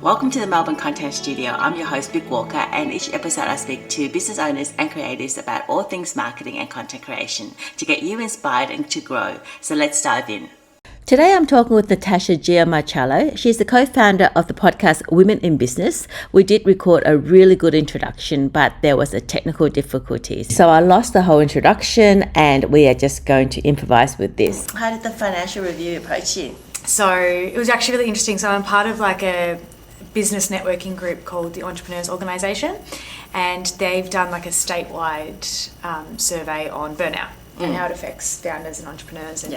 Welcome to the Melbourne Content Studio. I'm your host, Vic Walker, and each episode I speak to business owners and creatives about all things marketing and content creation to get you inspired and to grow. So let's dive in. Today I'm talking with Natasha Gia Marchello. She's the co-founder of the podcast Women in Business. We did record a really good introduction, but there was a technical difficulty. So I lost the whole introduction and we are just going to improvise with this. How did the financial review approach you? So it was actually really interesting. So I'm part of like a business networking group called the Entrepreneurs Organisation, and they've done like a statewide survey on burnout and how it affects founders and entrepreneurs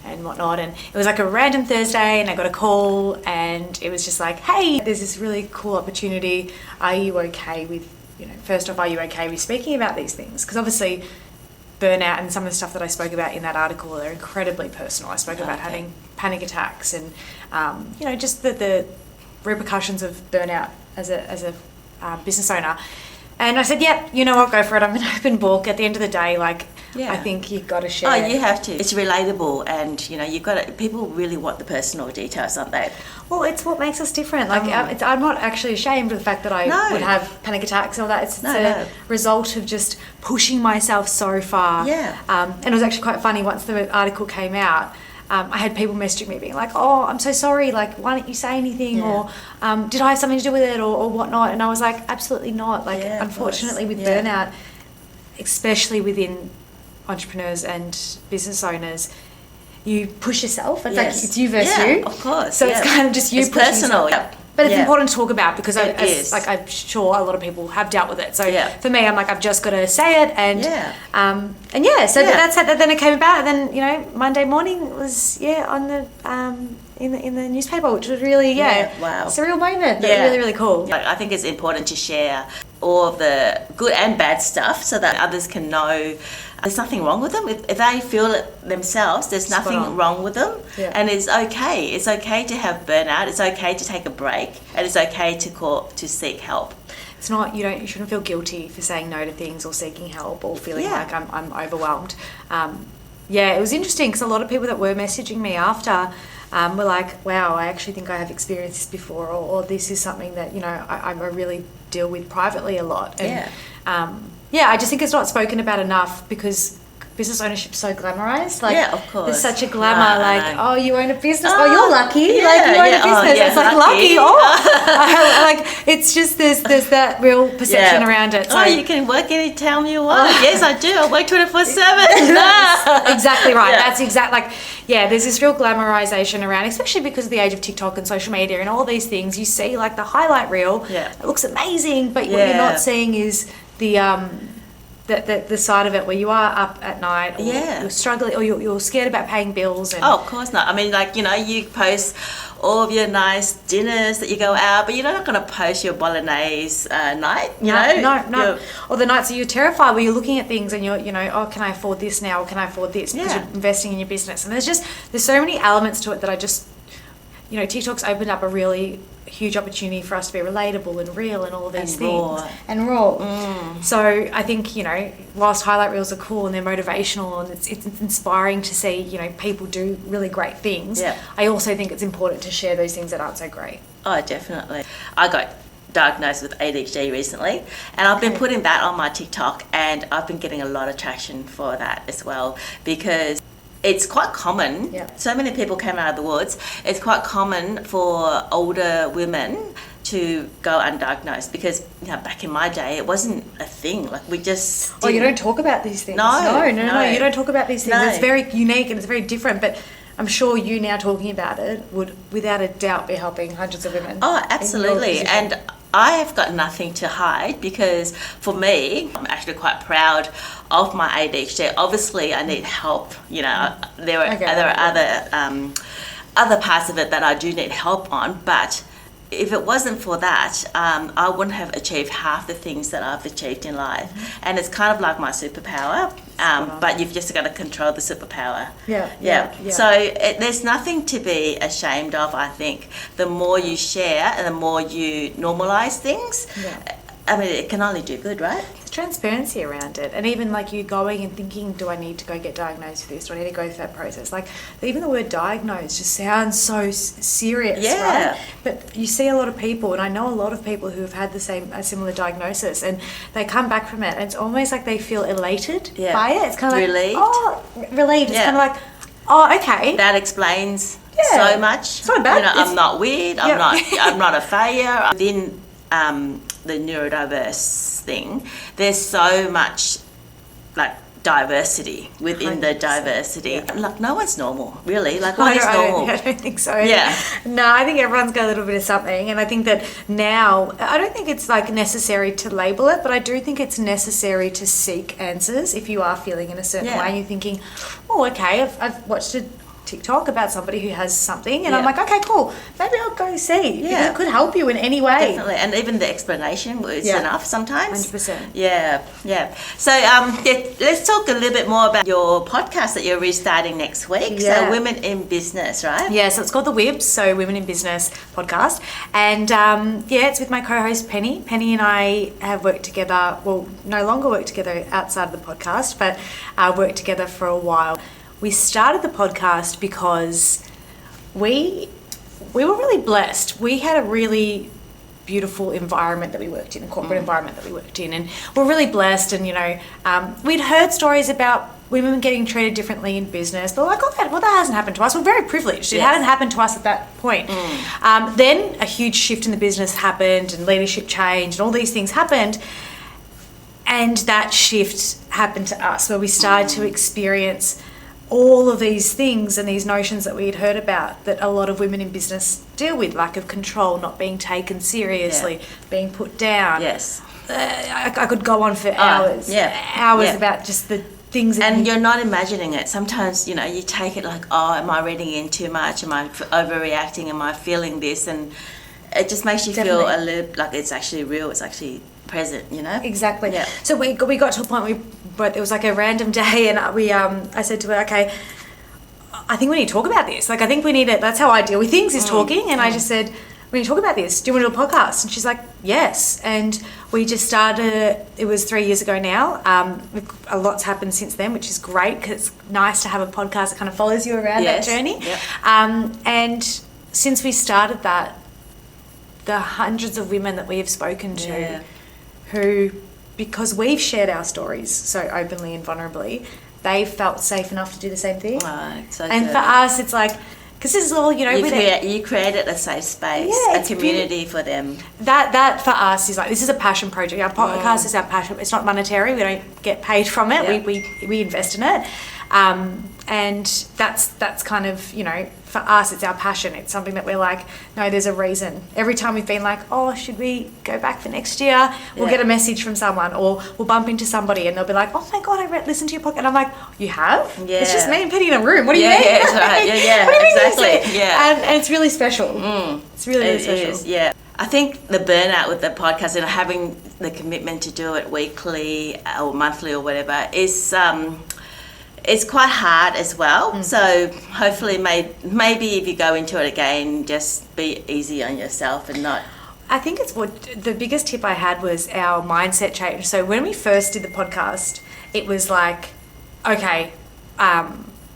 and whatnot. And it was like a random Thursday, and I got a call, and it was just like, hey, there's this really cool opportunity. Are you okay with, first off, are you okay with speaking about these things? Because obviously burnout and some of the stuff that I spoke about in that article are incredibly personal. I spoke about having panic attacks and, just the repercussions of burnout as a business owner. And I said, yep, I'll go for it. I'm an open book. At the end of the day, I think you've got to share. Oh, you have to. It's relatable, and you've got to. People really want the personal details, don't they? Well, it's what makes us different. I'm not actually ashamed of the fact that I would have panic attacks and all that. It's a result of just pushing myself so far. Yeah. And it was actually quite funny once the article came out. I had people messaging me being like, oh, I'm so sorry, why don't you say anything? Or did I have something to do with it or whatnot? And I was like, absolutely not. Unfortunately with burnout, especially within entrepreneurs and business owners, you push yourself. It's like it's you versus you. Of course. So it's kind of just you pushing personal. yourself. But it's important to talk about because I'm sure a lot of people have dealt with it. So for me, I'm like, I've just got to say it then it came about, and then Monday morning was on the in the newspaper, which was really surreal moment, but really, really cool. I think it's important to share all of the good and bad stuff so that others can know there's nothing wrong with them. If they feel it themselves, there's nothing wrong with them. And it's okay. It's okay to have burnout. It's okay to take a break, and it's okay to seek help. It's not, you shouldn't feel guilty for saying no to things or seeking help or feeling like I'm overwhelmed. It was interesting because a lot of people that were messaging me after were like, wow, I actually think I have experienced this before, or this is something that, I really deal with privately a lot. And, I just think it's not spoken about enough because business ownership is so glamorized. Of course. There's such a glamour, oh, you own a business. Oh, you're lucky. You own a business. It's lucky. It's just there's that real perception around it. So, you can work any time you want. Yes, I do. I work 24/7. Exactly right. That's there's this real glamorization around, especially because of the age of TikTok and social media and all these things. You see the highlight reel. It looks amazing, but what you're not seeing is the side of it where you are up at night, or you're struggling, or you're scared about paying bills. And of course not. I mean, you post all of your nice dinners that you go out, but you're not going to post your bolognese night, No. Or the nights that you're terrified where you're looking at things and you're, oh, can I afford this now, or can I afford this? Because you're investing in your business. And there's so many elements to it that I just, TikTok's opened up a really huge opportunity for us to be relatable and real and all of these things. And raw. So I think, whilst highlight reels are cool and they're motivational and it's inspiring to see, people do really great things, I also think it's important to share those things that aren't so great. Oh, definitely. I got diagnosed with ADHD recently, and I've been putting that on my TikTok, and I've been getting a lot of traction for that as well, because it's quite common. So many people came out of the woods. It's quite common for older women to go undiagnosed because back in my day it wasn't a thing. We just didn't. You don't talk about these things. No, you don't talk about these things. It's very unique and it's very different, but I'm sure you now talking about it would without a doubt be helping hundreds of women. Oh, absolutely. And I have got nothing to hide because for me, I'm actually quite proud of my ADHD. Obviously, I need help. There are other parts of it that I do need help on, but if it wasn't for that, I wouldn't have achieved half the things that I've achieved in life. And it's kind of like my superpower, but you've just got to control the superpower. So there's nothing to be ashamed of, I think. The more you share and the more you normalize things, I mean, it can only do good, right? transparency around it. And even like you going and thinking, do I need to go get diagnosed with this? Do I need to go through that process? Like even the word diagnosed just sounds so serious, right? But you see a lot of people, and I know a lot of people who have had a similar diagnosis, and they come back from it and it's almost like they feel elated by it. It's kind of like, relieved. Oh, relieved. It's kind of like, oh, okay. That explains so much. It's not bad. You know, I'm not weird. I'm not a failure. Within the neurodiverse thing, there's so much like diversity within 100%. The diversity. Yeah. Like no one's normal, really. Like what is normal? I don't think so. Yeah. No, I think everyone's got a little bit of something, and I think that now I don't think it's like necessary to label it, but I do think it's necessary to seek answers if you are feeling in a certain way. And you're thinking, oh, okay, I've watched a TikTok about somebody who has something, and I'm like, okay, cool, maybe I'll go see because it could help you in any way. Definitely. And even the explanation was enough sometimes. 100%. Yeah. So let's talk a little bit more about your podcast that you're restarting next week. So Women in Business, right? Yeah, so it's called the WIB, so Women in Business podcast, and it's with my co-host Penny. Penny and I have worked together, well, no longer work together outside of the podcast, but worked together for a while. We started the podcast because we were really blessed. We had a really beautiful environment that we worked in, a corporate environment that we worked in, and we're really blessed. And we'd heard stories about women getting treated differently in business, but we're like, that hasn't happened to us. We're very privileged. It hadn't happened to us at that point. Then a huge shift in the business happened, and leadership changed, and all these things happened. And that shift happened to us, where we started to experience all of these things and these notions that we had heard about that a lot of women in business deal with: lack of control, not being taken seriously, being put down. Yes. I could go on for hours about just the things. And you're not imagining it. Sometimes, you take it like, oh, am I reading in too much? Am I overreacting? Am I feeling this? And it just makes you feel a little like it's actually real. It's actually present, Exactly. Yeah. So we got to a point but it was like a random day, and I said to her, okay, I think we need to talk about this. Like, I think we need it. That's how I deal with things, is talking. And I just said, we need to talk about this. Do you want to do a podcast? And she's like, yes. And we just started, it was 3 years ago now. A lot's happened since then, which is great, because it's nice to have a podcast that kind of follows you around that journey. Yep. And since we started that, the hundreds of women that we have spoken to who, because we've shared our stories so openly and vulnerably, they felt safe enough to do the same thing. So and for us, it's like, because this is all, you created a safe space, a community for them. That for us is like, this is a passion project. Our podcast is our passion. It's not monetary. We don't get paid from it. Yeah. We invest in it. And that's kind of, for us, it's our passion. It's something that we're like, no, there's a reason. Every time we've been like, oh, should we go back for next year? We'll get a message from someone, or we'll bump into somebody and they'll be like, oh my God, I listened to your podcast. And I'm like, you have? Yeah. It's just me and Penny in a room. What do you mean? Yeah, that's right. Yeah, what do you mean? exactly. Yeah. And it's really special. It's really special. It is, yeah. I think the burnout with the podcast and having the commitment to do it weekly or monthly or whatever is it's quite hard as well. So hopefully maybe if you go into it again, just be easy on yourself and not... I think it's what the biggest tip I had was our mindset change. So when we first did the podcast, it was like, okay,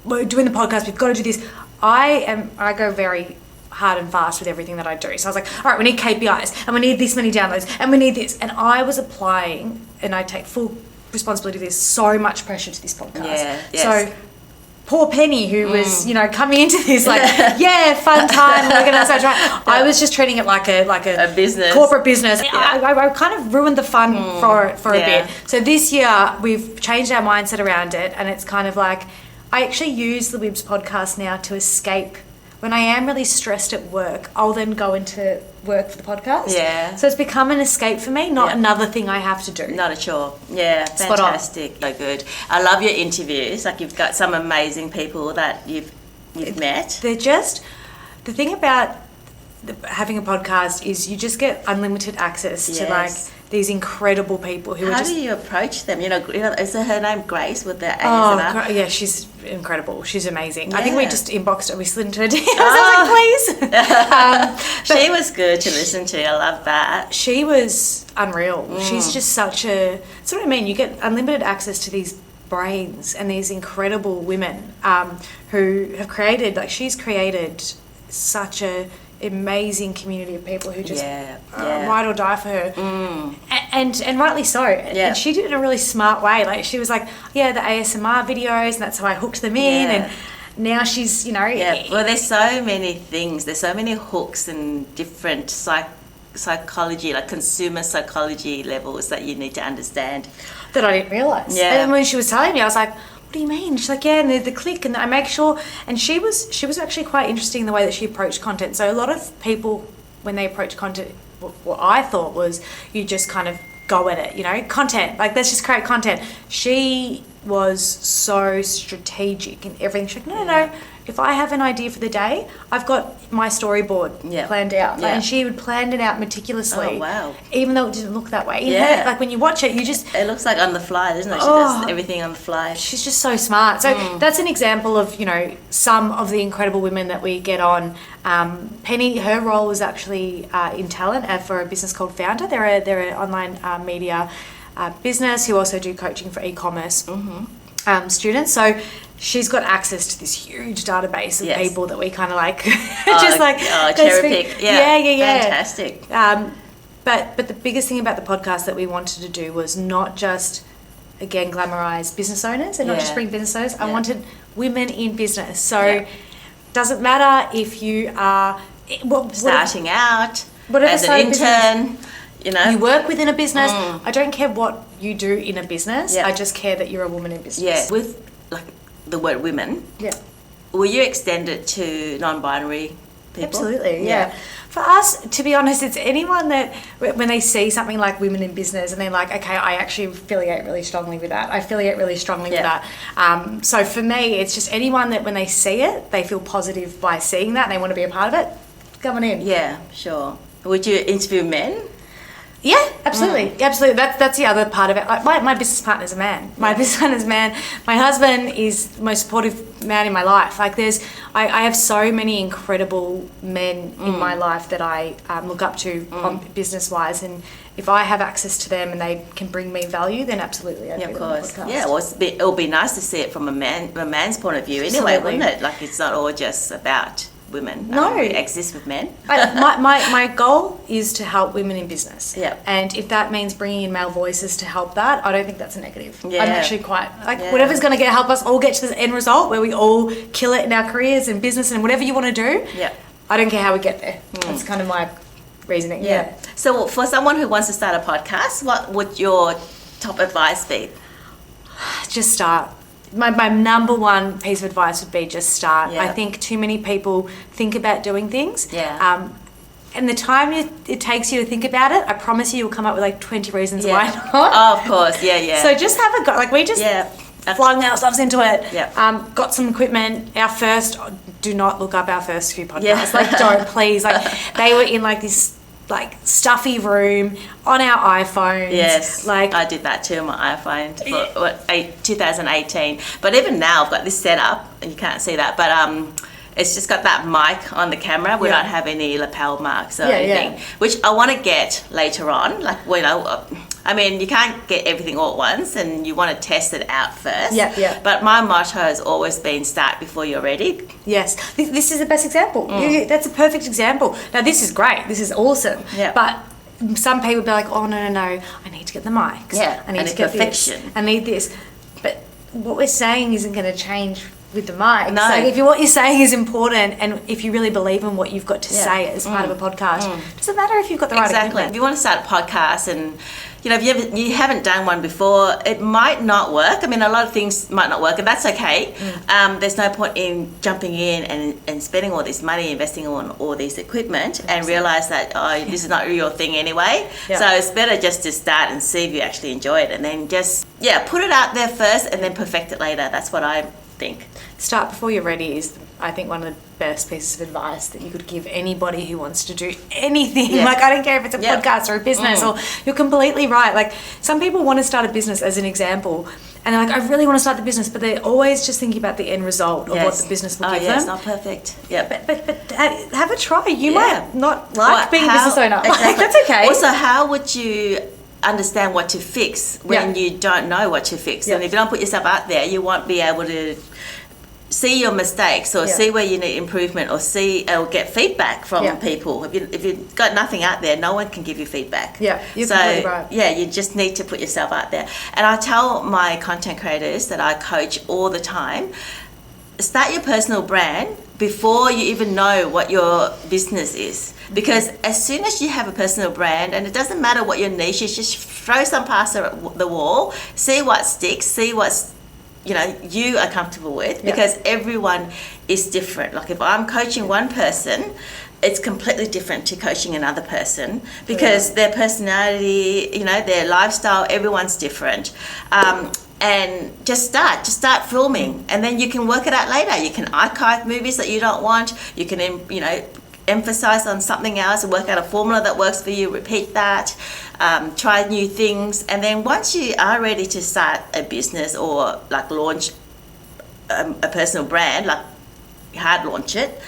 we're doing the podcast, we've got to do this. I go very hard and fast with everything that I do. So I was like, all right, we need KPIs and we need this many downloads and we need this. And I was applying, and I take full responsibility. There's so much pressure to this podcast. Yeah, yes. So poor Penny, who was, coming into this like, fun time, we're gonna start trying. I was just treating it like a business, corporate business. Yeah. I kind of ruined the fun for a bit. So this year we've changed our mindset around it, and it's kind of like, I actually use the WIBS podcast now to escape. When I am really stressed at work, I'll then go into work for the podcast. Yeah. So it's become an escape for me, not another thing I have to do. Not a chore. Yeah, fantastic. So good. I love your interviews. Like, you've got some amazing people that you've met. They're just, the thing about having a podcast is you just get unlimited access to like these incredible people who are How just... do you approach them? Is her name Grace with the Oh, ASMR? yeah, she's incredible. She's amazing. I Yeah. think we just inboxed her. We slid into her DMs. I was like, please. She was good to listen to. I love that. She was unreal. She's just such a... That's what I mean. You get unlimited access to these brains and these incredible women who have created... Like, she's created such a amazing community of people who just ride or die for her, and rightly so. And she did it in a really smart way. Like, she was like, the ASMR videos, and that's how I hooked them in. And now she's, well, there's so many things, there's so many hooks and different psychology, like consumer psychology levels that you need to understand that I didn't realize. And when she was telling me, I was like, what do you mean? She's like, and the click, and I make sure. And she was actually quite interesting in the way that she approached content. So a lot of people, when they approach content, what I thought was you just kind of go at it, content, like, let's just create content. She was so strategic in everything. She's like, no, if I have an idea for the day, I've got my storyboard planned out. And she would plan it out meticulously. Oh, wow. Even though it didn't look that way. Like, when you watch it, it looks like on the fly, doesn't it? She does everything on the fly. She's just so smart. So that's an example of, some of the incredible women that we get on. Penny, her role was actually in talent for a business called Founder. They're an online media business who also do coaching for e-commerce students. So she's got access to this huge database of people that we kind of like cherry pick. Fantastic. But the biggest thing about the podcast that we wanted to do was not just, again, glamorize business owners and not just bring business owners. I wanted women in business. So doesn't matter if you are starting out as an intern. You work within a business. I don't care what you do in a business. I just care that you're a woman in business. With like the word women. Will you extend it to non-binary people? Absolutely. For us, to be honest, it's anyone that when they see something like women in business and they're like, okay, I actually affiliate really strongly with that. I affiliate really strongly with that. So for me, it's just anyone that when they see it, they feel positive by seeing that and they want to be a part of it. Come on in. Yeah, sure. Would you interview men? Yeah, absolutely. Absolutely. That's the other part of it. Like my business partner's a man. My business partner's a man. My husband is the most supportive man in my life. Like I have so many incredible men in my life that I look up to business-wise, and if I have access to them and they can bring me value, then absolutely I'd be of on the course. podcast. Yeah, well, it'll be nice to see it from a man's point of view anyway, wouldn't it? Like, it's not all just about women. No. It exists with men. My goal is to help women in business. Yeah. And if that means bringing in male voices to help that, I don't think that's a negative. Yeah. I'm actually quite, whatever's going to help us all get to the end result where we all kill it in our careers and business and whatever you want to do. Yeah. I don't care how we get there. That's kind of my reasoning. Yeah. So for someone who wants to start a podcast, what would your top advice be? Just start. My number one piece of advice would be just start. Yeah. I think too many people think about doing things. Yeah. And the time it takes you to think about it, I promise you, you'll come up with like 20 reasons why not. Oh, of course. Yeah. So just have a go. Like, we just flung ourselves into it. Yeah. Got some equipment. Do not look up our first few podcasts. Yeah. Like, don't, please. Like, they were in like this like stuffy room on our iPhones. Yes, like I did that too on my iPhone for 2018. But even now I've got this setup, and you can't see that, but it's just got that mic on the camera. We don't have any lapel marks or anything, which I want to get later on. Like, I mean, you can't get everything all at once, and you want to test it out first. Yeah. But my motto has always been start before you're ready. Yes. This is the best example. That's a perfect example. Now, this is great. This is awesome. Yeah. But some people be like, oh, no. I need to get the mics. Yeah. I need to get perfection. This. I need this. But what we're saying isn't going to change with the mic. No. So what you're saying is important, and if you really believe in what you've got to say as part of a podcast, doesn't matter if you've got the right equipment. If you want to start a podcast and if you haven't done one before, it might not work. I mean, a lot of things might not work, and that's okay. There's no point in jumping in and spending all this money, investing on all this equipment, and realise that, this is not your thing anyway. Yeah. So it's better just to start and see if you actually enjoy it, and then just, put it out there first and then perfect it later. That's what I think. Start before you're ready is, I think, one of the best pieces of advice that you could give anybody who wants to do anything. Yeah. Like, I don't care if it's a Yeah. podcast or a business or you're completely right. Like, some people want to start a business, as an example, and they're like, I really want to start the business, but they're always just thinking about the end result of what the business will give them. It's not perfect. Yeah. But have a try. You Yeah. might not like being a business owner. Exactly. Like, that's okay. Also, how would you understand what to fix when Yeah. you don't know what to fix? Yeah. And if you don't put yourself out there, you won't be able to see your mistakes or see where you need improvement or get feedback from people. If you've got nothing out there, no one can give you feedback. Yeah, you're completely right. Yeah, you just need to put yourself out there. And I tell my content creators that I coach all the time, start your personal brand before you even know what your business is. Because as soon as you have a personal brand, and it doesn't matter what your niche is, just throw some past the wall, see what sticks, see what's you are comfortable with, because everyone is different. Like, if I'm coaching one person, it's completely different to coaching another person, because their personality, their lifestyle, everyone's different. And just start filming, and then you can work it out later. You can archive movies that you don't want. You can, emphasize on something else and work out a formula that works for you, repeat that, try new things. And then once you are ready to start a business or like launch a personal brand, like hard launch it,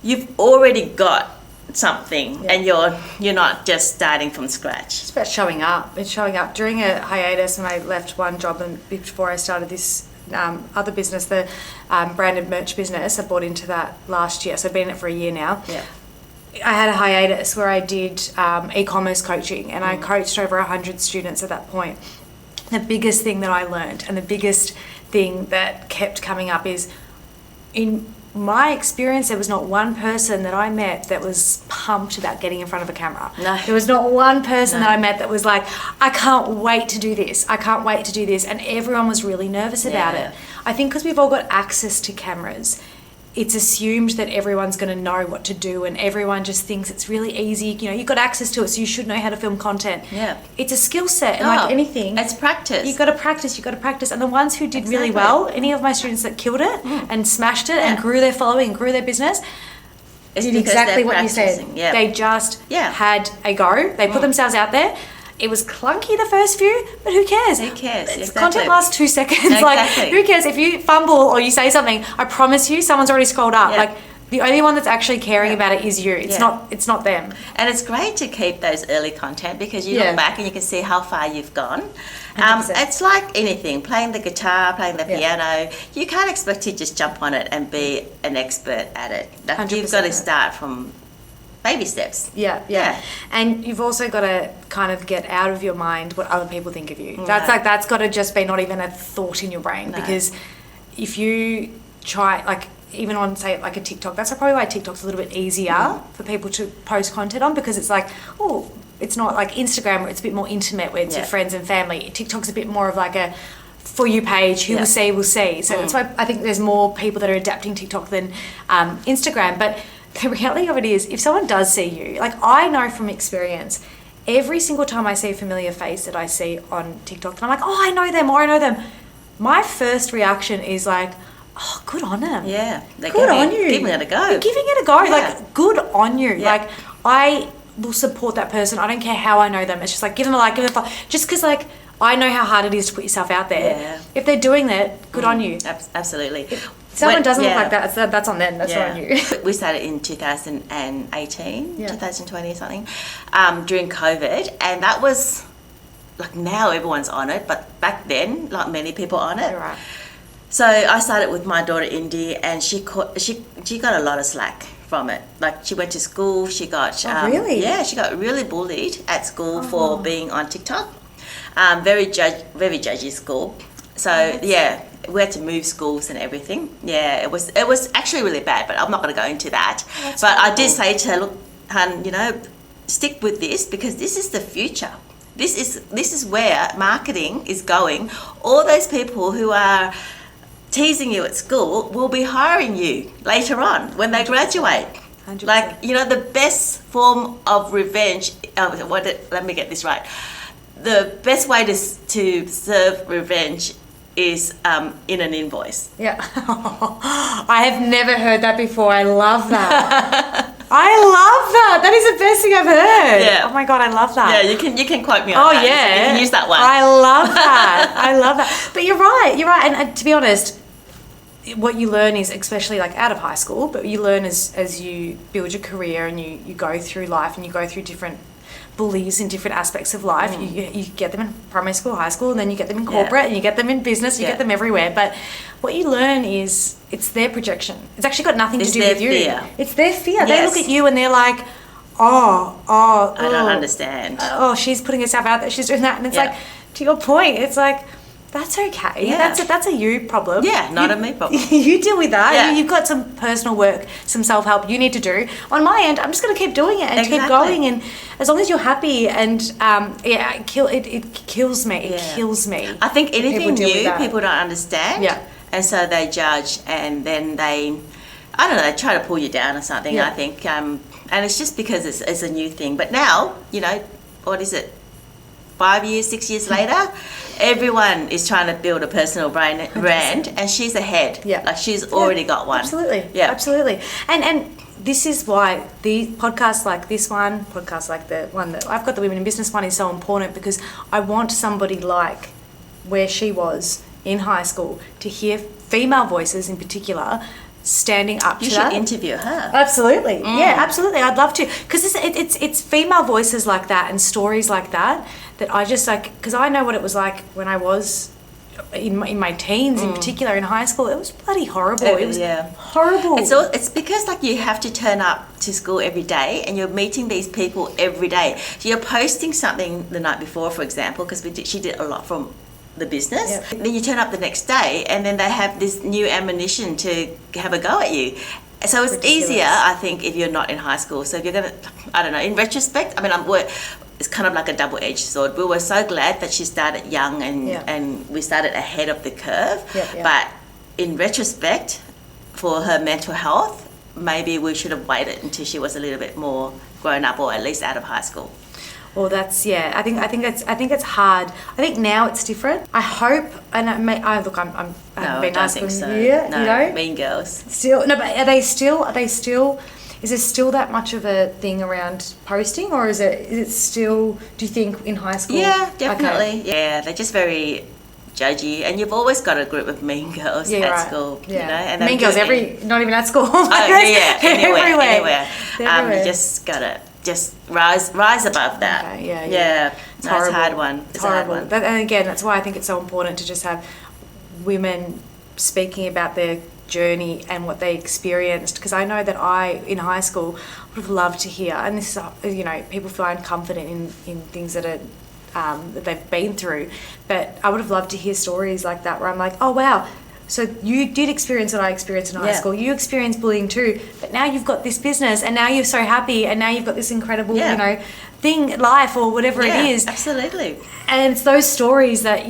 you've already got something, and you're not just starting from scratch. It's about showing up. It's showing up. During a hiatus, when I left one job and before I started this other business, the branded merch business, I bought into that last year. So I've been in it for a year now. Yeah. I had a hiatus where I did e-commerce coaching, and I coached over 100 students at that point. The biggest thing that I learned, and the biggest thing that kept coming up, is in my experience, there was not one person that I met that was pumped about getting in front of a camera. No. There was not one person that I met that was like, I can't wait to do this. I can't wait to do this. And everyone was really nervous about it. I think because we've all got access to cameras, it's assumed that everyone's going to know what to do, and everyone just thinks it's really easy. You've got access to it, so you should know how to film content. Yeah. It's a skill set, and like anything, it's practice. You've got to practice. And the ones who did really well, any of my students that killed it and smashed it and grew their following, grew their business, did exactly what you said. Yeah. They just had a go. They put themselves out there. It was clunky the first few, but who cares? Who cares? Exactly. Content lasts 2 seconds. Like, who cares? If you fumble or you say something, I promise you, someone's already scrolled up. Like, the only one that's actually caring about it is you. It's not them. And it's great to keep those early content, because you look back and you can see how far you've gone. 100%. It's like anything, playing the guitar, playing the piano. You can't expect to just jump on it and be an expert at it. Like, you've got to start from baby steps. Yeah. And you've also got to kind of get out of your mind what other people think of you. That's got to just be not even a thought in your brain. Because if you try, like, even on, say, like a TikTok, that's probably why TikTok's a little bit easier for people to post content on, because it's like, it's not like Instagram where it's a bit more intimate, where it's your friends and family. TikTok's a bit more of like a For You page, who will see, will see. So that's why I think there's more people that are adapting TikTok than Instagram. But the reality of it is, if someone does see you, like, I know from experience, every single time I see a familiar face that I see on TikTok, and I'm like, I know them, my first reaction is like, good on them. Yeah. Good on you. Giving it a go. You're giving it a go. Yeah. Like, good on you. Yeah. Like, I will support that person. I don't care how I know them. It's just like, give them a like, give them a follow. Just because, like, I know how hard it is to put yourself out there. Yeah. If they're doing that, good on you. Absolutely. If someone doesn't look like that, that's on them. That's not on you. We started in 2018, 2020 or something, during COVID, and that was, like, now everyone's on it, but back then, like many people on it. Right. So I started with my daughter Indy, and she got a lot of slack from it. Like, she went to school, she got really? Yeah, she got really bullied at school for being on TikTok. Very judgy school. So we had to move schools and everything. Yeah, it was actually really bad, but I'm not going to go into that. But I did say to her, look, hun, stick with this, because this is the future. This is where marketing is going. All those people who are teasing you at school will be hiring you later on when they graduate. 100%. Like, the best form of revenge, let me get this right. The best way to serve revenge is in an invoice. Yeah. I have never heard that before. I love that. I love that. That is the best thing I've heard. Yeah. Oh my God, I love that. Yeah, you can quote me on that. Yeah. You can use that one. I love that. I love that. But you're right. And to be honest, what you learn is, especially like out of high school, but you learn as you build your career and you go through life and you go through different bullies in different aspects of life. You get them in primary school, high school, and then you get them in corporate, and you get them in business, you get them everywhere. But what you learn is it's their projection. It's actually got nothing to do with you. Fear. It's their fear. Yes. They look at you and they're like, I don't understand. Oh, she's putting herself out there, she's doing that. And it's like, to your point, it's like, that's okay. Yeah. That's a you problem. Yeah, not a me problem. You deal with that. Yeah. You've got some personal work, some self-help you need to do. On my end, I'm just going to keep doing it and keep going. And as long as you're happy, and it kills me. It kills me. I think anything new, people don't understand. Yeah. And so they judge, and then they try to pull you down or something, I think. And it's just because it's a new thing. But now, what is it? 5 years, 6 years later, everyone is trying to build a personal brand, and she's ahead. Yeah. Like she's already got one. Absolutely. Yeah. Absolutely. And this is why the podcasts like this one, podcasts like the one that I've got, the Women in Business one, is so important, because I want somebody like where she was in high school to hear female voices in particular standing up to that. You should interview her. Absolutely. Yeah, absolutely. I'd love to, because it's female voices like that and stories like that I just like, because I know what it was like when I was in my teens, in particular in high school. It was bloody horrible. It was horrible. It's because like you have to turn up to school every day, and you're meeting these people every day. So you're posting something the night before, for example, because she did a lot from the business. Yep. Then you turn up the next day, and then they have this new ammunition to have a go at you. So it's easier, I think, if you're not in high school. So if you're gonna, I don't know. In retrospect, I mean, it's kind of like a double-edged sword. We were so glad that she started young, and we started ahead of the curve. But in retrospect, for her mental health, maybe we should have waited until she was a little bit more grown up, or at least out of high school. Well, that's I think it's hard. I think now it's different. I hope, and I haven't been nice think so. Yet, No, Mean Girls. Still, no, but are they still? Is there still that much of a thing around posting, or is it still? Do you think in high school? Yeah, definitely. Okay. Yeah, they're just very judgy, and you've always got a group of mean girls at school. Yeah. And mean girls not even at school. Anywhere. Everywhere. You just gotta rise above that. Okay, yeah. It's a hard one. It's horrible. A hard one. And again, that's why I think it's so important to just have women speaking about their journey and what they experienced, because I know that in high school would have loved to hear, and this is, people find comfort in things that are that they've been through, but I would have loved to hear stories like that where I'm like, oh wow, so you did experience what I experienced in high school, you experienced bullying too, but now you've got this business, and now you're so happy, and now you've got this incredible thing, life, or whatever it is. Absolutely. And it's those stories that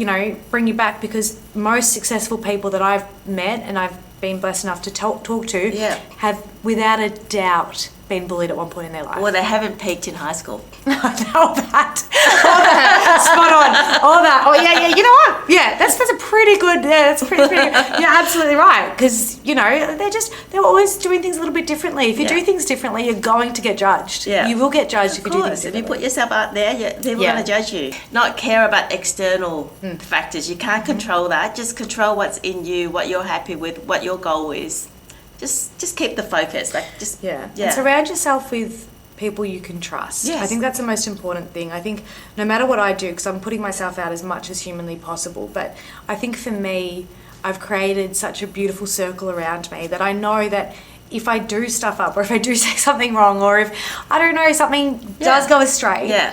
bring you back, because most successful people that I've met and I've been blessed enough to talk to have without a doubt been bullied at one point in their life. Well, they haven't peaked in high school. All that. Spot on. All that. Oh, yeah. You know what? Yeah, that's a pretty good, that's pretty good. You're absolutely right. Because, they're always doing things a little bit differently. If you do things differently, you're going to get judged. Yeah. You will get judged if you do things differently. If you put yourself out there, people are going to judge you. Not care about external factors. You can't control that. Just control what's in you, what you're happy with, what your goal is. Just keep the focus. And surround yourself with people you can trust. Yes. I think that's the most important thing. I think no matter what I do, because I'm putting myself out as much as humanly possible, but I think for me, I've created such a beautiful circle around me that I know that if I do stuff up, or if I do say something wrong, or if, I don't know, something does go astray,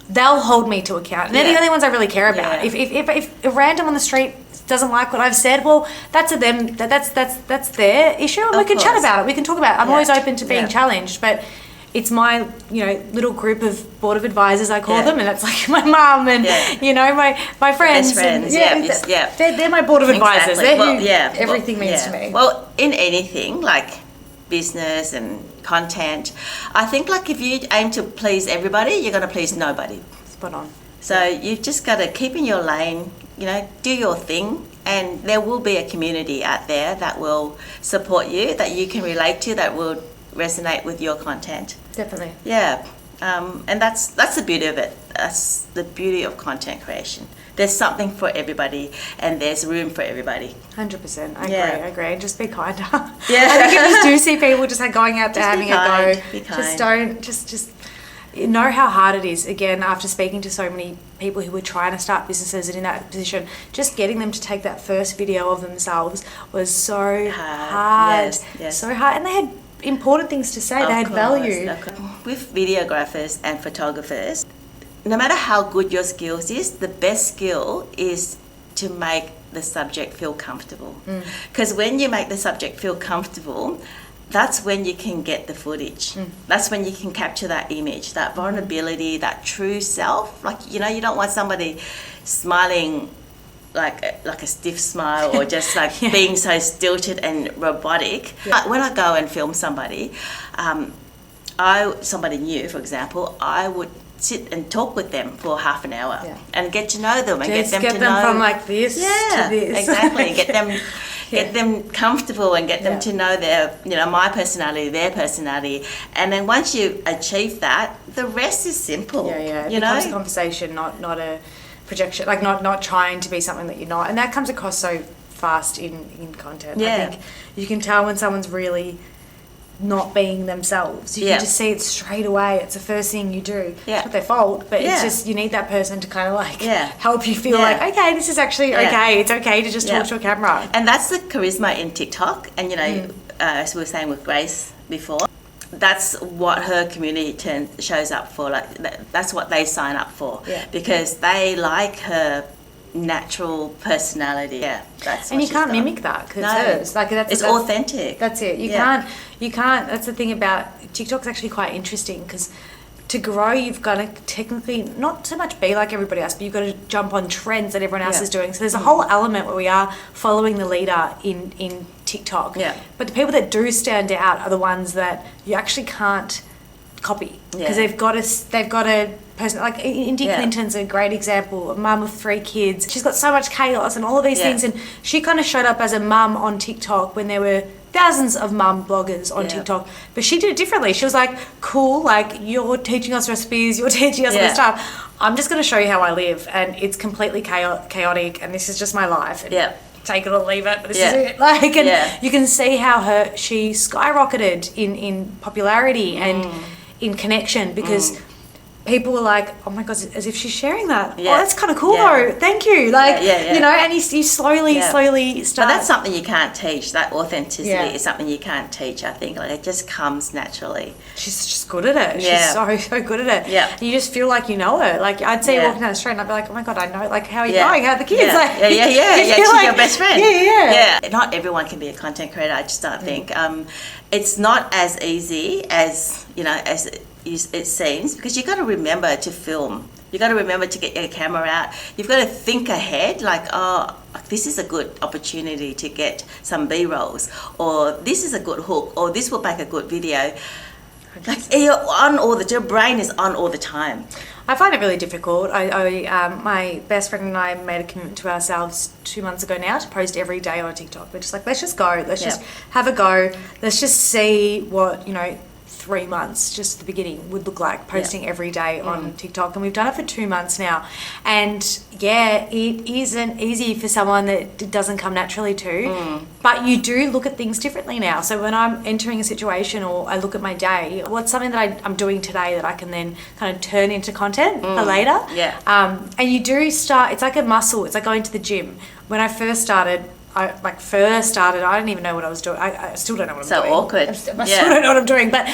they'll hold me to account. And they're the only ones I really care about. If a random on the street doesn't like what I've said, well, that's that's their issue, and we can chat about it. We can talk about it. I'm always open to being challenged, but it's my little group of board of advisors, I call them, and that's like my mum and my friends. Best friends. They're my board of advisors. They're who everything means to me. Well, in anything like business and content, I think like if you aim to please everybody, you're going to please nobody. Spot on. So you've just got to keep in your lane, do your thing, and there will be a community out there that will support you, that you can relate to, that will resonate with your content. Definitely. Yeah. And that's the beauty of it. That's the beauty of content creation. There's something for everybody, and there's room for everybody. 100%. I agree. Just be kinder. Yeah. I think if you do see people just like going out there having a go, be kind. just don't, just know how hard it is. Again, after speaking to so many people who were trying to start businesses and in that position, just getting them to take that first video of themselves was so hard. Yes. So hard. And they had important things to say. They had value. With videographers and photographers, no matter how good your skills is, the best skill is to make the subject feel comfortable. Because when you make the subject feel comfortable, that's when you can get the footage. That's when you can capture that image, that vulnerability, that true self. Like, you don't want somebody smiling like a stiff smile, or just like being so stilted and robotic. When I go and film somebody, somebody new, for example, I would sit and talk with them for half an hour and get to know them and just get them to know from like this to this. Exactly. Get them comfortable and get them to know their, my personality, their personality. And then once you achieve that, the rest is simple. It becomes a conversation, not a projection, like not trying to be something that you're not. And that comes across so fast in content. I think you can tell when someone's really not being themselves. You can just see it straight away. It's the first thing you do. It's not their fault, but it's just, you need that person to kind of like help you feel like, okay, this is actually okay. It's okay to just talk to a camera. And that's the charisma in TikTok. And as we were saying with Grace before, that's what her community shows up for. Like that's what they sign up for, because they like her natural personality. That's and you can't mimic that because it's hers. Like it's authentic. That's it. You can't. That's the thing about TikTok's actually quite interesting, because to grow, you've got to technically not so much be like everybody else, but you've got to jump on trends that everyone else is doing. So there's a whole element where we are following the leader in TikTok. But the people that do stand out are the ones that you actually can't copy, because they've got a person like Indy Clinton's a great example, a mum of 3 kids. She's got so much chaos and all of these things, and she kind of showed up as a mum on TikTok when there were thousands of mum bloggers on TikTok, but she did it differently. She was like, cool, like you're teaching us recipes, you're teaching us all this stuff, I'm just going to show you how I live, and it's completely chaotic, and this is just my life, and take it or leave it, but this is it. Like, and you can see how she skyrocketed in popularity and in connection, because people were like, oh my God, as if she's sharing that. Oh, that's kind of cool though. Thank you. Like, and you slowly start. But that's something you can't teach. That authenticity is something you can't teach, I think. Like, it just comes naturally. She's just good at it. She's so good at it. Yeah. You just feel like you know her. Like, I'd see her walking down the street and I'd be like, oh my God, I know. Like, how are you going? How are the kids? Like, she's like, your best friend. Yeah. Not everyone can be a content creator, I just don't think. It's not as easy as, as it seems, because you've got to remember to film. You've got to remember to get your camera out. You've got to think ahead, like, oh, this is a good opportunity to get some B-rolls, or this is a good hook, or this will make a good video. Like, your brain is on all the time. I find it really difficult. My best friend and I made a commitment to ourselves 2 months ago now to post every day on TikTok. We're just like, let's just go. Let's just have a go. Let's just see what, 3 months, just at the beginning, would look like posting every day on TikTok. And we've done it for 2 months now. And it isn't easy for someone that it doesn't come naturally to. But you do look at things differently now. So when I'm entering a situation or I look at my day, what's something that I'm doing today that I can then kind of turn into content for later? And you do start, it's like a muscle. It's like going to the gym. When I first started, I didn't even know what I was doing. I still don't know what I'm doing. So awkward. I still don't know what I'm doing. But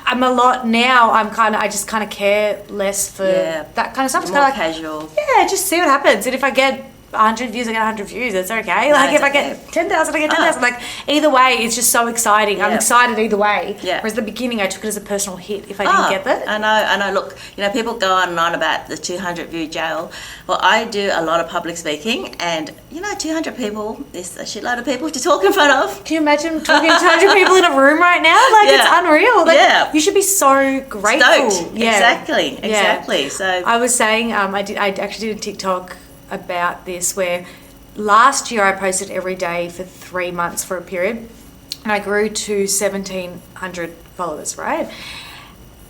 I'm a lot now. I just kind of care less for that kind of stuff. It's more kind of casual. Yeah, just see what happens. And if I get 100 views, I get 100 views. It's okay. Like if I get 10,000, I get 10,000. Like either way, it's just so exciting. I'm excited either way. Yeah. Whereas at the beginning, I took it as a personal hit if I didn't get that. I know. Look, people go on and on about the 200 view jail. Well, I do a lot of public speaking, and 200 people is a shitload of people to talk in front of. Can you imagine talking to 200 people in a room right now? Like it's unreal. Like, you should be so grateful. Stoked. Exactly. So I was saying, I actually did a TikTok about this where last year I posted every day for 3 months for a period, and I grew to 1,700 followers, right?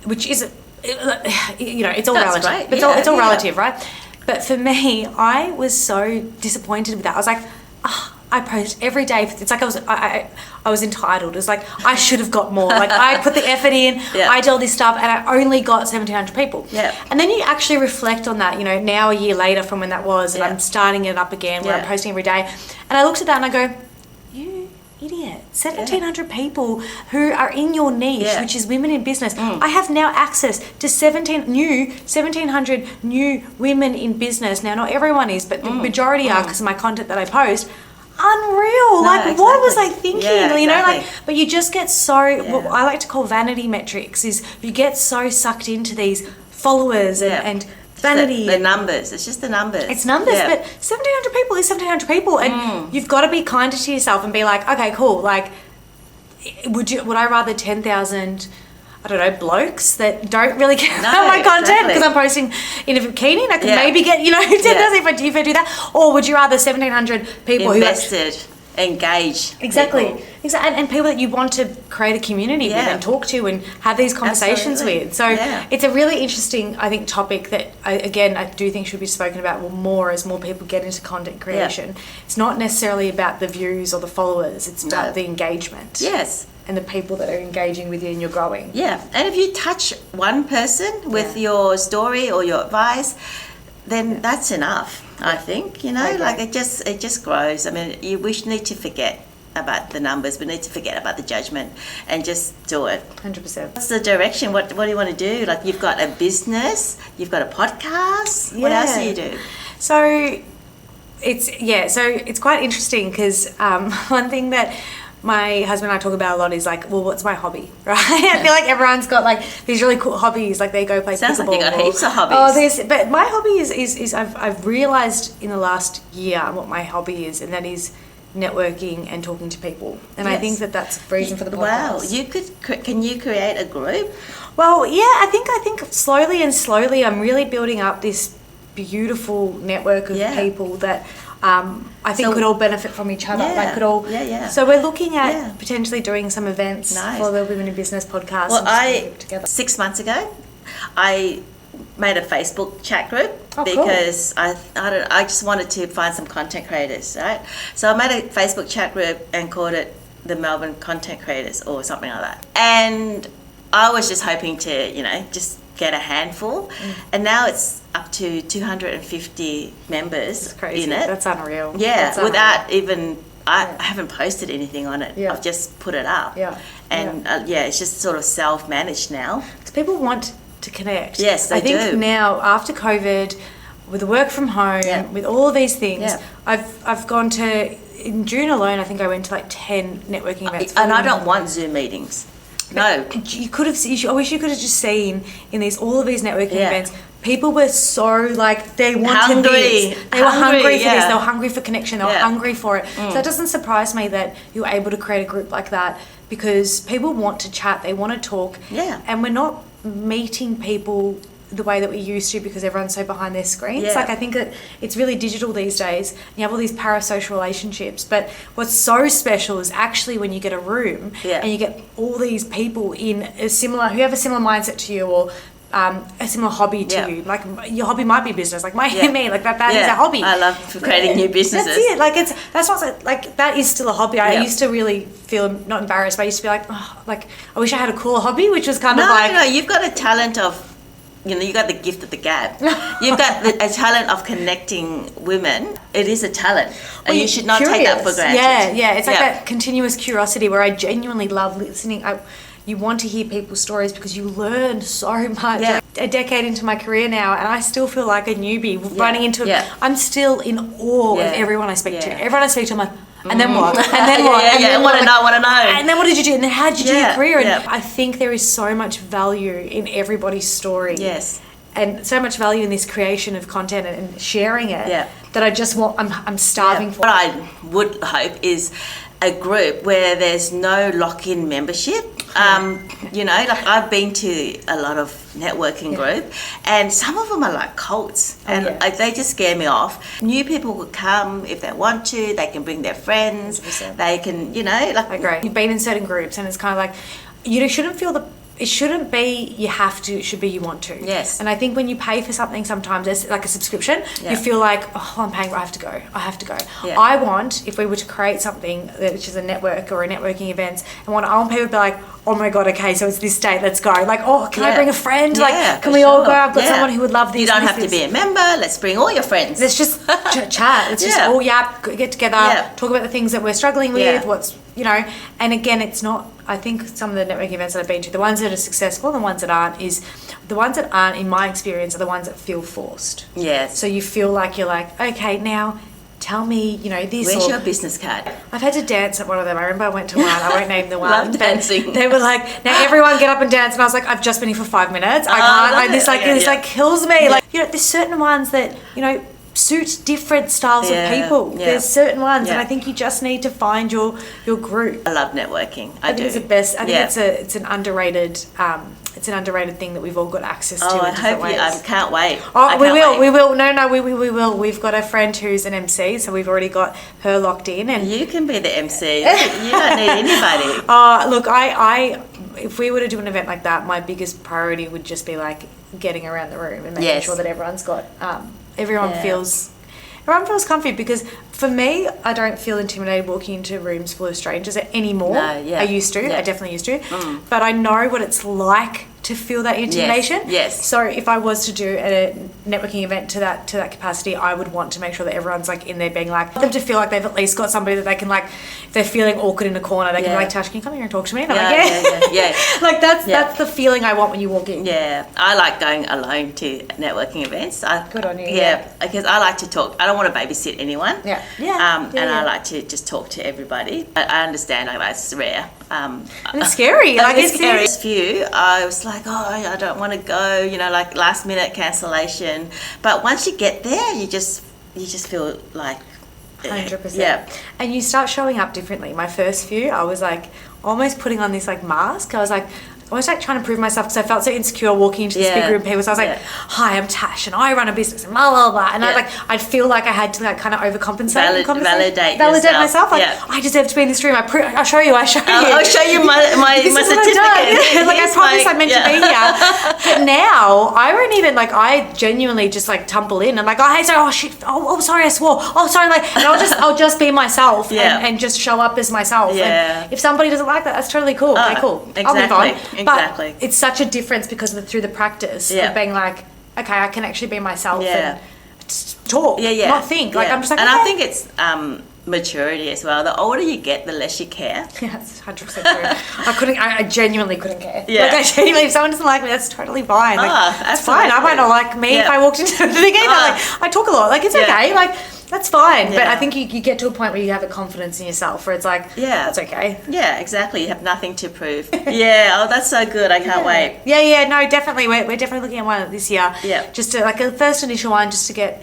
Which is, it's all relative. Great. It's all relative, right? But for me, I was so disappointed with that. I was like, I post every day. It's like I was entitled. It's like I should have got more. Like I put the effort in. I did all this stuff, and I only got 1,700 people. Yeah. And then you actually reflect on that. Now a year later from when that was, and I'm starting it up again where I'm posting every day. And I looked at that and I go, you idiot! 1,700 people who are in your niche, which is women in business. I have now access to 1,700 new women in business. Now, not everyone is, but the majority are because of my content that I post. Unreal. What was I thinking? But you just get so, what I like to call vanity metrics is you get so sucked into these followers and vanity. The numbers. It's just the numbers. It's numbers, but 1,700 people is 1,700 people, and you've got to be kinder to yourself and be like, okay, cool. Like, would I rather 10,000, I don't know, blokes that don't really care about my content because I'm posting in a bikini and I could maybe get 10,000 if I do that, or would you rather 1,700 people invested, engaged, exactly, and people that you want to create a community with and talk to and have these conversations with. So it's a really interesting, I think, topic that I do think should be spoken about more as more people get into content creation. It's not necessarily about the views or the followers; it's about the engagement. Yes. And the people that are engaging with you and you're growing. Yeah, and if you touch one person with your story or your advice, then that's enough. I think like it just grows. I mean, we need to forget about the numbers. We need to forget about the judgment and just do it. 100%. What's the direction? What do you want to do? Like you've got a business, you've got a podcast. What else do you do? So it's quite interesting because one thing that my husband and I talk about a lot is like, well, what's my hobby, right? I feel like everyone's got like these really cool hobbies, like they go play Sounds pickleball. Like you got heaps of hobbies. But my hobby is I've realised in the last year what my hobby is, and that is networking and talking to people. And I think that's the reason for the podcast. Wow, can you create a group? Well, yeah, I think slowly I'm really building up this beautiful network of people that I think could all benefit from each other. Like could all. So we're looking at potentially doing some events for the Women in Business podcast. Well, 6 months ago, I made a Facebook chat group because I just wanted to find some content creators, right? So I made a Facebook chat group and called it the Melbourne Content Creators or something like that. And I was just hoping to, just get a handful, and now it's up to 250 members in it. That's unreal. Yeah, without even I haven't posted anything on it. I've just put it up. And it's just sort of self-managed now. Because people want to connect. Yes, they do. I think now after COVID, with the work from home, with all of these things, I've gone to, in June alone, I think I went to like 10 networking events. And I don't want Zoom meetings. No, you could have. I wish you could have just seen in all of these networking events. People were so like they wanted this. They were hungry for this. They were hungry for connection. They were hungry for it. So it doesn't surprise me that you're able to create a group like that because people want to chat. They want to talk. Yeah, and we're not meeting people the way that we used to because everyone's so behind their screens. Like I think that it's really digital these days. You have all these parasocial relationships, but what's so special is actually when you get a room and you get all these people who have a similar mindset to you or a similar hobby to you. Like your hobby might be business, like me, like that is a hobby. I love creating new businesses. That's it. Like that's not like that is still a hobby. I used to really feel not embarrassed, but I used to be like, I wish I had a cooler hobby, which was kind of like no, you've got a talent of. You got the gift of the gab. You've got a talent of connecting women. It is a talent. And you should not take that for granted. Yeah. It's like that continuous curiosity where I genuinely love listening. you want to hear people's stories because you learn so much. Yeah. A decade into my career now, and I still feel like a newbie running into it. Yeah. I'm still in awe of everyone I speak to. Everyone I speak to, I'm like, and then what? And then what? And then want to know. And then what did you do? And then how did you do your career? And Yeah. I think there is so much value in everybody's story. Yes. And so much value in this creation of content and sharing it Yeah. that I just want, I'm starving for. What I would hope is a group where there's no lock-in membership. You know, like I've been to a lot of networking group, and some of them are like cults, and they just scare me off. New people could come if they want to. They can bring their friends. 100%. They can, you know, like. I agree. You've been in certain groups, and it's kind of like you shouldn't feel it shouldn't be you have to, it should be you want to. Yes. And I think when you pay for something, sometimes it's like a subscription, you feel like, oh, I'm paying, I have to go. Yeah. I want, if we were to create something which is a network or a networking event, I want people to be like, oh my God, okay, so it's this date, let's go. Like, oh, can I bring a friend? Like, can we all go? I've got someone who would love this. You don't have to be a member. Let's bring all your friends. Let's just chat. Let's just all get together, talk about the things that we're struggling with, what's, you know, and again, it's not, I think some of the networking events that I've been to, the ones that are successful and the ones that aren't, in my experience, are the ones that feel forced. Yes. So you feel like you're like, okay, now tell me, you know, this. Where's your business card? I've had to dance at one of them. I remember I went to one. I won't name the one. Love dancing. They were like, now everyone get up and dance. And I was like, I've just been here for 5 minutes. I can't. This kills me. Like, you know, there's certain ones that, you know, suit different styles of people. There's certain ones, and I think you just need to find your group. I love networking. I do. Think it's the best. I think it's an underrated thing that we've all got access to. Oh, in different ways. I can't wait. Oh, we will. No, we will. We've got a friend who's an MC, so we've already got her locked in. And you can be the MC. You don't need anybody. Look, I if we were to do an event like that, my biggest priority would just be like getting around the room and making sure that everyone's got everyone feels comfy, because for me, I don't feel intimidated walking into rooms full of strangers anymore. I used to. I definitely used to. But I know what it's like to feel that intimidation. Yes. So if I was to do a networking event to that capacity, I would want to make sure that everyone's like in there being like, them to feel like they've at least got somebody that they can, like, if they're feeling awkward in a corner, they can be like, Tash, can you come here and talk to me? And I'm like, like that's the feeling I want when you walk in. Yeah, I like going alone to networking events. Good on you. Yeah, because I like to talk. I don't want to babysit anyone. I like to just talk to everybody. I understand, like, it's rare. And it's scary. Like, it's scary. Few, I was like, oh, I don't want to go, you know, like last minute cancellation. But once you get there, you just feel like 100%. Yeah. And you start showing up differently. My first few, I was like almost putting on this like mask. I was like almost like trying to prove myself, because I felt so insecure walking into this big group of people. So I was like, hi, I'm Tash and I run a business and blah, blah, blah. And I'd feel like I had to like kind of overcompensate. Validate myself. Like, I deserve to be in this room. I'll show you. I'll show you my certificate. Like, I promise I'm meant to be here. But now I won't even, like, I genuinely just like tumble in and like, oh, hey, sorry, oh shit, oh sorry, I swore. Oh, sorry, like, and I'll just be myself and just show up as myself. Yeah. And if somebody doesn't like that, that's totally cool. Okay, cool. Exactly. I'll move on. Exactly. But it's such a difference because through the practice of being like, okay, I can actually be myself and talk, not think. Like, I'm just like, and I think it's maturity as well. The older you get, the less you care. Yeah, that's 100% true. I genuinely couldn't care. Yeah. Like, I genuinely, if someone doesn't like me, that's totally fine. Like, it's absolutely. fine. I might not like me if I walked into the thing either. Like, I talk a lot. Like, it's okay. Like, that's fine. But I think you get to a point where you have a confidence in yourself where it's like, that's okay. Yeah, exactly. You have nothing to prove. Oh, that's so good. I can't wait. Yeah, no, definitely. We're definitely looking at one this year. Yeah. Just to, like, a first initial one, just to get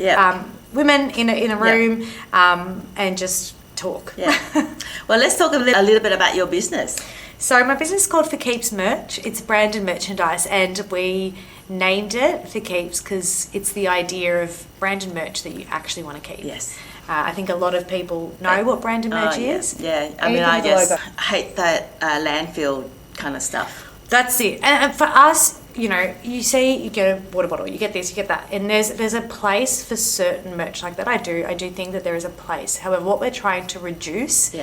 women in a room and just talk. Well, let's talk a little bit about your business. So my business is called For Keeps Merch. It's branded merchandise, and we named it For Keeps because it's the idea of branded merch that you actually want to keep. Yes. I think a lot of people know what branded merch is. Yeah, I mean, I just hate that landfill kind of stuff. That's it. And for us, you know, you get a water bottle, you get this, you get that, and there's a place for certain merch like that. I do think that there is a place. However, what we're trying to reduce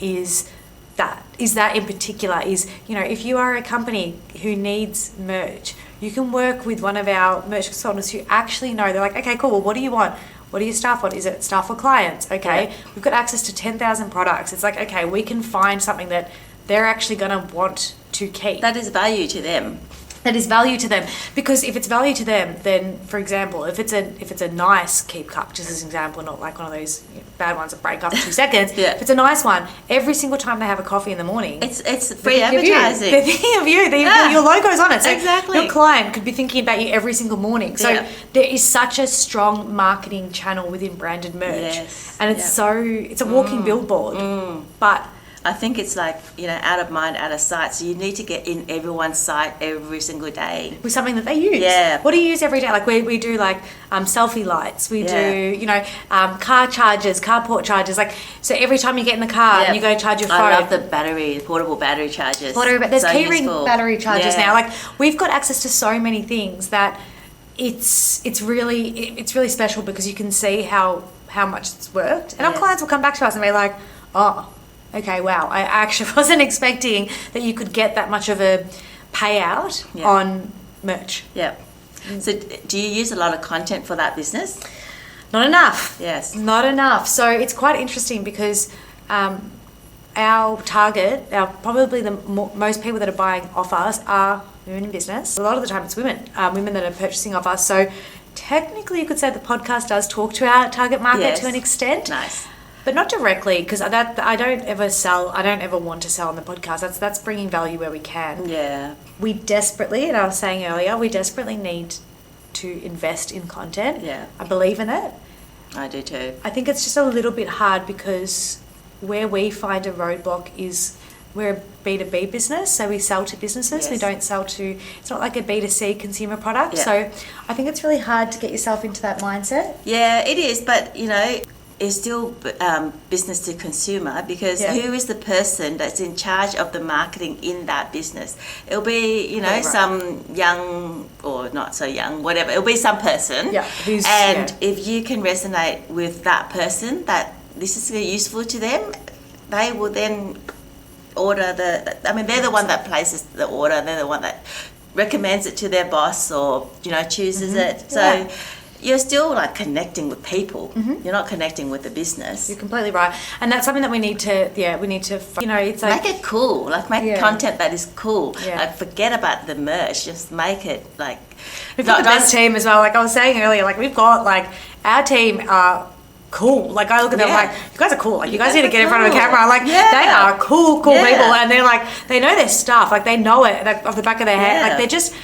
is that in particular is, you know, if you are a company who needs merch, you can work with one of our merch consultants who actually know. They're like, okay, cool, well, what do you want? What do your staff want? Is it staff or clients? Okay, we've got access to 10,000 products. It's like, okay, we can find something that they're actually going to want to keep. That is value to them. That is value to them, because if it's value to them, then, for example, if it's a nice keep cup, just as an example, not like one of those bad ones that break after 2 seconds. Yeah. If it's a nice one, every single time they have a coffee in the morning, it's free advertising. They're thinking of you. Your logo's on it. So exactly. Your client could be thinking about you every single morning. So there is such a strong marketing channel within branded merch, and it's it's a walking billboard. But I think it's like, out of mind, out of sight. So you need to get in everyone's sight every single day. With something that they use. Yeah. What do you use every day? Like we do like selfie lights. We do, car chargers, carport chargers. Like, so every time you get in the car and you go charge your phone. I love the portable battery chargers. There's keyring battery chargers now. Like, we've got access to so many things that it's really special, because you can see how much it's worked. And our clients will come back to us and be like, oh, okay, wow, I actually wasn't expecting that you could get that much of a payout on merch. Yeah. So do you use a lot of content for that business? Not enough. Yes. Not enough. So it's quite interesting, because our target, probably the most people that are buying off us are women in business. A lot of the time it's women that are purchasing off us. So technically you could say the podcast does talk to our target market to an extent. Nice. But not directly, because I don't ever want to sell on the podcast. That's bringing value where we can. Yeah. We desperately, and I was saying earlier, we desperately need to invest in content. Yeah. I believe in it. I do too. I think it's just a little bit hard, because where we find a roadblock is we're a B2B business, so we sell to businesses. We don't sell to, it's not like a B2C consumer product. So I think it's really hard to get yourself into that mindset. Yeah, it is, but it's still business to consumer, because who is the person that's in charge of the marketing in that business? It'll be, some young or not so young, whatever. It'll be some person. Yeah. If you can resonate with that person, that this is useful to them, they will then order they're the one that places the order. They're the one that recommends it to their boss, or, chooses it. So you're still like connecting with people. You're not connecting with the business. You're completely right. And that's something that we need to, it's like... Make it cool. Like, make content that is cool. Yeah. Like, forget about the merch. Just make it like... We've got the best team as well. Like I was saying earlier, like we've got our team are cool. Like I look at them like, you guys are cool. Like you guys need to get in front of a camera. Like they are cool people. And they're like, they know their stuff. Like they know it off the back of their head. Like they're just...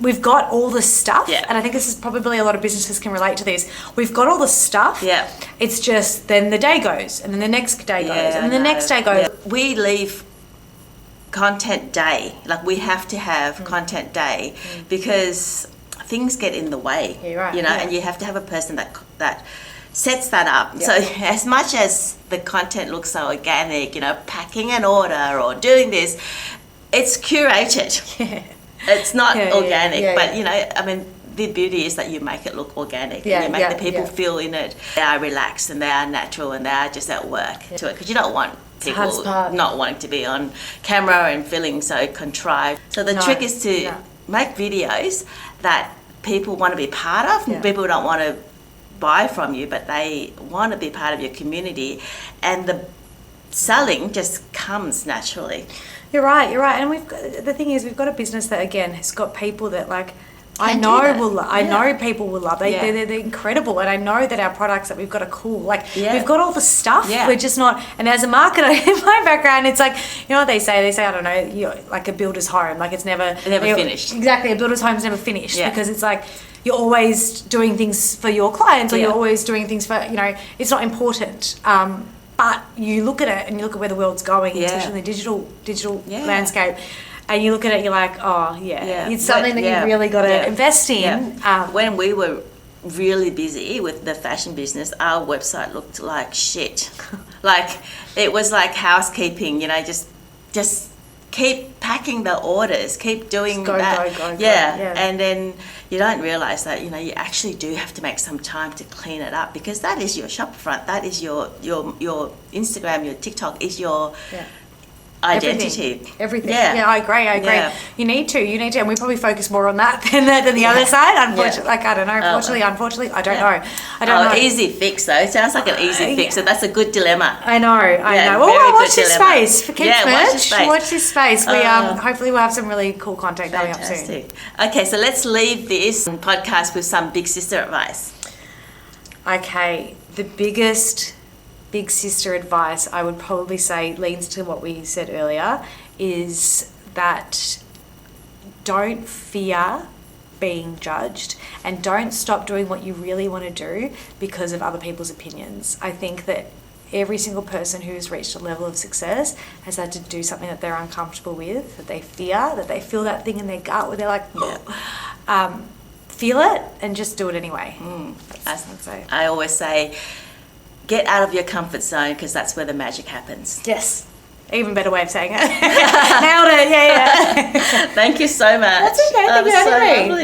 We've got all the stuff, and I think this is probably a lot of businesses can relate to this. We've got all the stuff. Yeah. It's just then the day goes, and then the next day goes, and then the next day goes. Yeah. We leave content day. Like we have to have content day, because things get in the way. You're right. And you have to have a person that sets that up. Yeah. So as much as the content looks so organic, packing an order or doing this, it's curated. Yeah. It's not organic, but the beauty is that you make it look organic, and you make the people feel in it. They are relaxed and they are natural and they are just at work to it, because you don't want people not wanting to be on camera and feeling so contrived. So the trick is to make videos that people want to be part of. Yeah. People don't want to buy from you, but they want to be part of your community, and the selling just comes naturally. You're right. And the thing is, we've got a business that, again, has got people that, like, I know people will love. They're incredible, and I know that our products that we've got are cool. Like, we've got all the stuff. Yeah. We're just not. And as a marketer, in my background, it's like, what they say? They say, I don't know, like a builder's home. Like, it's never finished. Exactly, a builder's home is never finished, because it's like you're always doing things for your clients, or you're always doing things for it's not important. But you look at it and you look at where the world's going, especially in the digital landscape, and you look at it, you're like, it's something that you really got to invest in. Yeah. When we were really busy with the fashion business, our website looked like shit. Like it was like housekeeping, just keep packing the orders, keep doing go. And then you don't realize that you actually do have to make some time to clean it up, because that is your shopfront, that is your Instagram, your TikTok is your identity. Everything. Yeah. Yeah, I agree. Yeah. You need to, and we probably focus more on that than the other side. Unfortunately, I don't know. Unfortunately, I don't know. I don't know. Easy fix though. It sounds like an easy fix, so that's a good dilemma. I know. Yeah, Oh, watch this dilemma. space for kids merch. Watch this space. We hopefully we'll have some really cool content coming up soon. Okay, so let's leave this podcast with some big sister advice. Okay, the biggest big sister advice I would probably say leans to what we said earlier is that don't fear being judged and don't stop doing what you really want to do because of other people's opinions. I think that every single person who's reached a level of success has had to do something that they're uncomfortable with, that they fear, that they feel that thing in their gut where they're like, feel it and just do it anyway. I always say, get out of your comfort zone because that's where the magic happens. Yes. Even better way of saying it. Nailed it. Yeah. Thank you so much. That's okay. Thank you for having me.